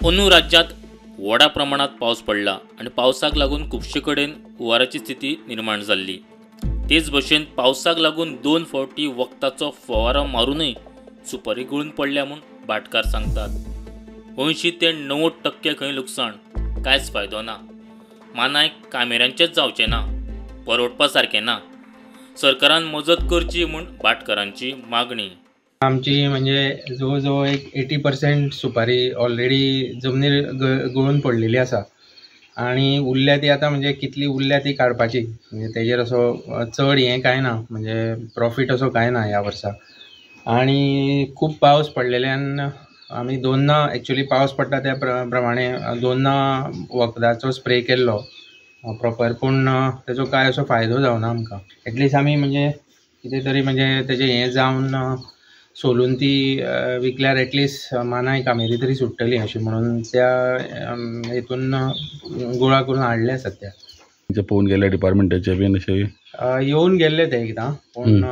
अंदू राज्यात व्हडा प्रमाणात पावस पडला आणि पावसाक लागून खुबशे कडेन हुंवाराची स्थिती निर्माण जाल्ली। तेच भशेन पावसाक लागून 2 फावटी वखदाचो फवारो मारूनय सुपारी गळून पडल्या म्हूण भाटकार सांगतात। 80 ते 90% खंय लुकसाण, कांयच फायदो ना। मानाय कामेऱ्यांचेच जावचे ना, परवडपा सारकें ना। सरकारान मजत करची म्हूण भाटकारांची मागणी। आमची म्हणजे जवळ जवळ एक 80% सुपारी ऑलरेडी जमनीर गळून पडलेली आसा आणि उरल्या ती आतां म्हणजे कितली उरल्या ती काडपाची, म्हणजे तेजेर असो चड हें कांय ना, म्हणजे प्रॉफीट असो कांय ना ह्या वर्सा। आणि खूब पावस पडलेल्यान आमी दोनदा एक्चुअली पावस पडटा त्या प्रमाणे दोनदा वखदाचो स्प्रे केल्लो प्रॉपर, पूण तेजो कांय असो फायदो जावना आमकां। एटलिस्ट आमी म्हणजे कितें तरी म्हणजे तेजें हें जावन सोलून ती विकल्यार एटलिस्ट मानाय कामेरी तरी सुट्टली अशें म्हणून त्या हेतून गोळा करून हाडले सद्या। पळोवन गेले डिपार्टमेंटाचे बीन अशें येवन गेल्ले ते एकदां, पूण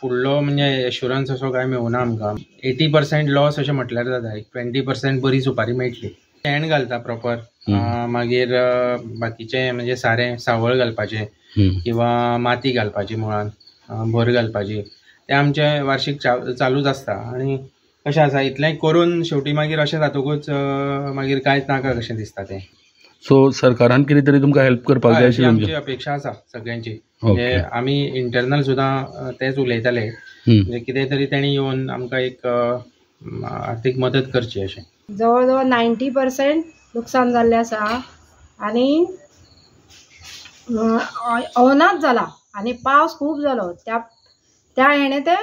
फुडलो म्हणजे एश्युरन्स असो कांय मेळुना आमकां। 80% लॉस अशें म्हटल्यार जाता, 20% बरी सुपारी मेळटली। शेण घालता प्रॉपर, मागीर बाकीचे म्हणजे सारें सावळ घालपाचें किंवा माती घालपाची, मुळान भर घालपाची, तें आमचें वार्षिक चालूच आसता। आनी कशें आसा इतलें करून शेवटी मागीर अशें जातकूच मागीर कांयच नाका कशें दिसता तें। सो सरकारान कितें तरी तुमकां हेल्प करपाक जाय अशी आमची अपेक्षा आसा सगळ्यांची। म्हणजे आमी इंटरनल सुद्दां तेच उलयताले, म्हणजे कितें तरी तेणी येवन आमकां एक आर्थीक मदत करची अशें। जवळ जवळ 90% नुकसान जाल्लें आसा आनी अवनाच जाला आनी पावस खूब जालो, त्या हेणे ते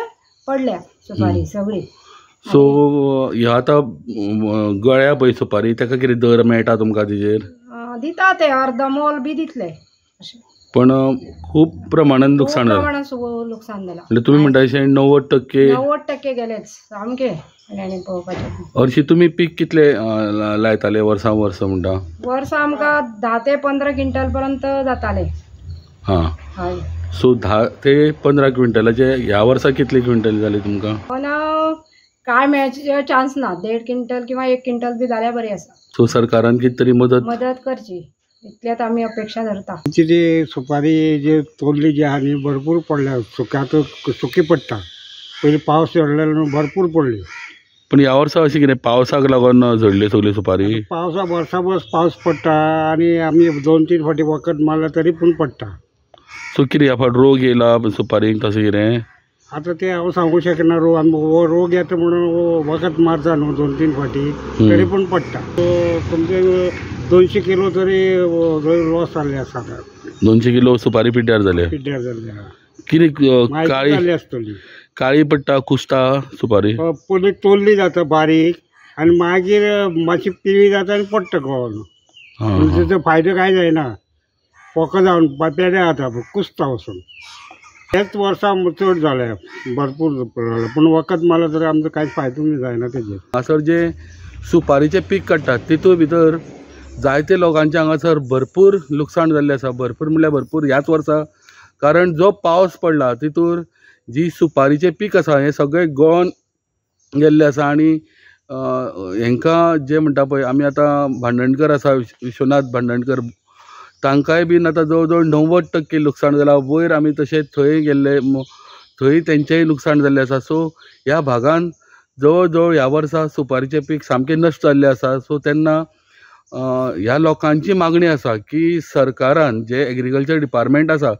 पडल्या सुपारी सगळी। सो ह्यो आतां गळ्या पळय सुपारी, ताका कितें दर मेळटा तुमकां तेजेर? दिता ते अर्द मोल बी दितले अशें। पण खूब प्रमाणान नुकसाण जालें। नुकसान जालां म्हणजे तुमी म्हणटा अशें 90% गेलेच सामके हेणे पळोवपाचें। हरशीं तुमी पीक कितले लायताले वर्सा म्हणटा? वर्सा आमकां 10 ते 15 क्विंटल पर्यंत जाताले। हां, सो 10 ते 15 क्विंटलाचे ह्या वर्सा कितले क्विंटल जाले तुमकां? पण काय मेळचे चान्स ना, 1.5 क्विंटल किंवा 1 क्विंटल बी जाल्यार बरी आसा। सो सरकारान कितें तरी मदत करची, इतल्यात आमी अपेक्षा धरता। जी सुपारी जी तोडली जी आहा न्ही भरपूर पडल्या, सुकी पडटा। पयलीं पावस झडलेलो भरपूर पडली, पण ह्या वर्सा अशें कितें पावसाक लागून झडली सगळी सुपारी? पावसा वर्साभर पावस पडटा आनी आमी 2-3 फावटी वखद मारला तरी पूण पडटा। सो कितें ह्या फावट रोग येयला सुपारीक तशें कितें? आतां ते हांव सांगूंक शकना, रोग येता म्हणून वखद मारता न्हू 2-3 फावटी, तरी पूण पडटा। तुमचे 200 किलो तरी लॉस जाल्ले आसा। 200 किलो सुपारी पिड्ड्यार जाले? पिड्ड्यार जाल्ले। कितें काळी जाल्ली आसतली? काळी पडटा, कुसता सुपारी? पयलीं तोडली जाता बारीक आनी मागीर मातशी पिळी जाता आनी पडटा गळोन। तेजो फायदो कांय जायना, पोको जावन पेड्या जाता, कुसता वचून। हेच वर्सा चड जालें, भरपूर पूण वखद मारला तरी आमचो कांयच फायदो जायना तेजेर। हांगासर जे सुपारीचे पीक काडटात तितूंत भितर जायते लोकांचे हांगासर भरपूर लुकसाण जाल्लें आसा। भरपूर म्हणल्यार भरपूर ह्याच वर्सा, कारण जो पावस पडला तितूर जी सुपारीचे पीक आसा हें सगळें गळोन गेल्लें आसा। आनी हेंकां जे म्हणटा पळय आमी आतां भांडणकर आसा, विश्वनाथ भांडणकर, तांकांय बीन आतां जवळ जवळ 90% लुकसाण जालां। वयर आमी तशें थंय गेल्ले, थंय तेंचेंय लुकसाण जाल्लें आसा। सो ह्या भागान जवळ जवळ ह्या वर्सा सुपारीचें पीक सामकें नश्ट जाल्लें आसा। सो तेन्ना ह्या लोकांची मागणी आसा की सरकारान, जे एग्रीकल्चर डिपार्टमेंट आसा,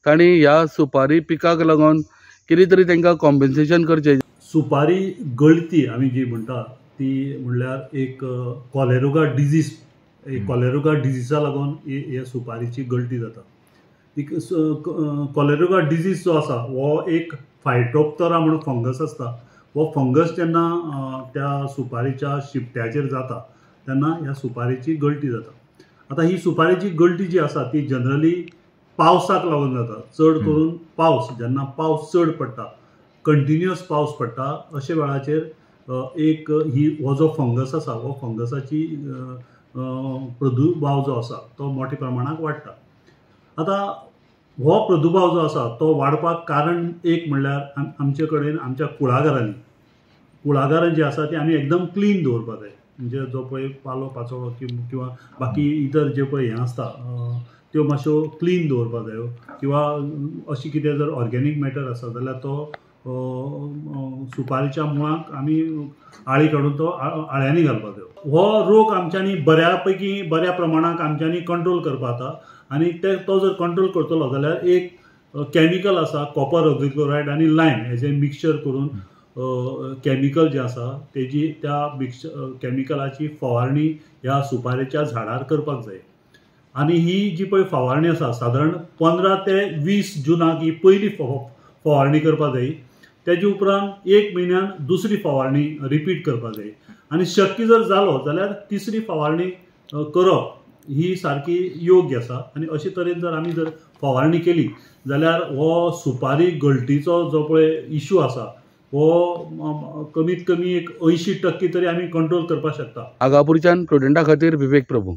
तांणी ह्या सुपारी पिकाक लागून कितें तरी तांकां कॉम्पेन्सेशन करचें। सुपारी गळती आमी जी म्हणटा ती म्हणल्यार एक कॉलेरुगा डिजीज, कॉलेरुगा डिजीजा लागून ह्या सुपारीची गळती जाता। कॉलेरुगा डिजीज जो आसा हो एक फायटोप्तरा म्हणून फंगस आसता। हो फंगस जेन्ना त्या सुपारीच्या शिपट्याचेर जाता तेन्ना ह्या सुपारीची गळती जाता। आतां ही सुपारीची गळती जी आसा ती जनरली पावसाक लागून जाता। चड करून पावस, जेन्ना पावस चड पडटा, कंटिन्युअस पावस पडटा, अशा वेळाचेर हो जो फंगस आसा हो फंगसाची प्रादुर्भाव जो आसा तो मोठ्या प्रमाणात वाडटा। आतां हो प्रादुर्भाव जो आसा तो वाडपाक कारण एक म्हणल्यार आमचे कडेन आमच्या कुळागरांनी जी आसा ती आमी एकदम क्लीन दवरपाक जाय। म्हणजे जो पळय पालो पाचोळो किंवा बाकी इतर जे पळय हें आसता त्यो मातश्यो क्लीन दवरपाक जायो किंवा अशी कितें जर ऑर्गेनीक मॅटर आसा जाल्यार तो सुपारीच्या मुळांक आमी आळी काडून तो आळ्यांनी घालपाक जायो. हो रोग आमच्यांनी बऱ्या प्रमाणात आमच्यांनी कंट्रोल करपा जाता आनी तो जर कंट्रोल करतलो जाल्यार एक कॅमिकल आसा कॉपर ऑक्झिक्लोरायड आनी लायम हेजें मिक्सचर करून कॅमिकल जें आसा तेजी त्या कॅमिकलाची फवारणी ह्या सुपारेच्या झाडार करपाक जाय. आनी ही जी पळय फवारणी आसा सादारण 15 ते 20 जुनाक ही पयली फवारणी करपाक जाय. तेजे उपरांत 1 म्हयन्यान दुसरी फवारणी रिपीट करपाक जाय आनी शक्य जर जालो जाल्यार तिसरी फवारणी करप ही सारकी योग्य आसा. आनी अशे तरेन जर आमी जर फवारणी केली जाल्यार हो सुपारी गळटीचो जो पळय इशू आसा हो कमीत कमी एक 80% तरी आमी कंट्रोल करपाक शकता. आगापूरच्यान प्रुडंटा खातीर विवेक प्रभू.